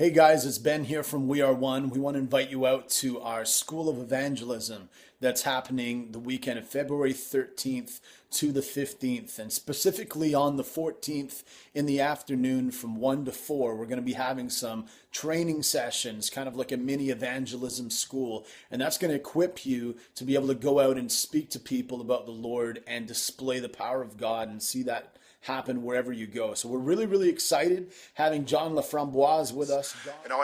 Hey guys, it's Ben here from WeR1. We want to invite you out to our School of Evangelism that's happening the weekend of February 13th to the 15th. And specifically on the 14th in the afternoon from 1 to 4, we're going to be having some training sessions, kind of like a mini evangelism school. And that's going to equip you to be able to go out and speak to people about the Lord and display the power of God and see that happen wherever you go. So we're really excited having John Laframboise with us. John.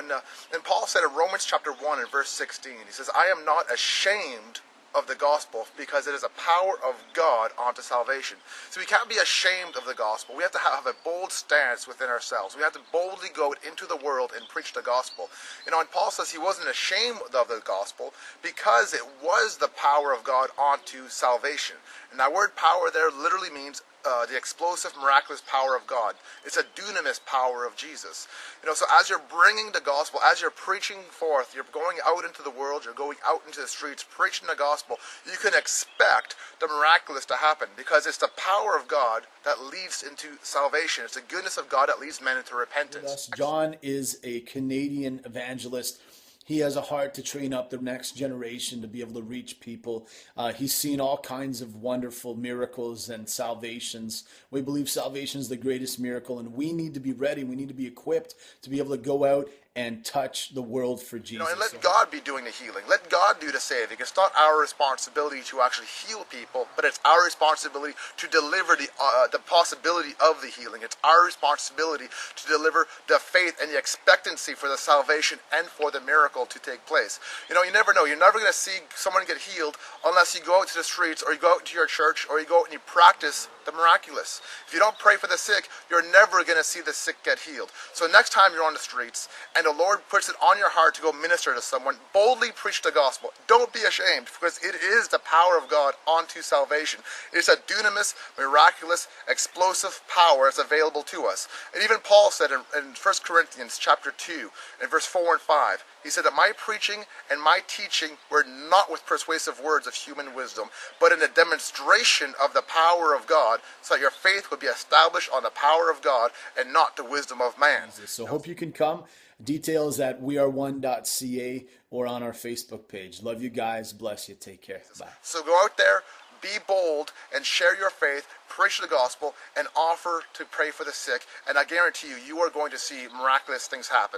And Paul said in Romans chapter 1 and verse 16, he says, I am not ashamed of the gospel because it is a power of God unto salvation. So we can't be ashamed of the gospel. We have to have a bold stance within ourselves. We have to boldly go into the world and preach the gospel. And Paul says he wasn't ashamed of the gospel because it was the power of God unto salvation. And that word power there literally means the explosive, miraculous power of God. It's a dunamis power of Jesus. So as you're bringing the gospel, as you're preaching forth, you're going out into the world, you're going out into the streets, preaching the gospel, you can expect the miraculous to happen because it's the power of God that leads into salvation. It's the goodness of God that leads men into repentance. John is a Canadian evangelist. He has a heart to train up the next generation to be able to reach people. He's seen all kinds of wonderful miracles and salvations. We believe salvation is the greatest miracle, and we need to be ready. We need to be equipped to be able to go out and touch the world for Jesus. And let God be doing the healing. Let God do the saving. It's not our responsibility to actually heal people, but it's our responsibility to deliver the possibility of the healing. It's our responsibility to deliver the faith and the expectancy for the salvation and for the miracle to take place. You never know. You're never going to see someone get healed unless you go out to the streets or you go out to your church or you go out and you practice the miraculous. If you don't pray for the sick, you're never going to see the sick get healed. So next time you're on the streets and the Lord puts it on your heart to go minister to someone, boldly preach the gospel. Don't be ashamed, because it is the power of God unto salvation. It's a dunamis, miraculous, explosive power that's available to us. And even Paul said in 1 Corinthians chapter 2 and verse 4 and 5, he said that my preaching and my teaching were not with persuasive words of human wisdom, but in a demonstration of the power of God, so that your faith would be established on the power of God and not the wisdom of man. So hope you can come. Details at weR1.ca or on our Facebook page. Love you guys. Bless you. Take care. Bye. So go out there, be bold, and share your faith, preach the gospel, and offer to pray for the sick. And I guarantee you, you are going to see miraculous things happen.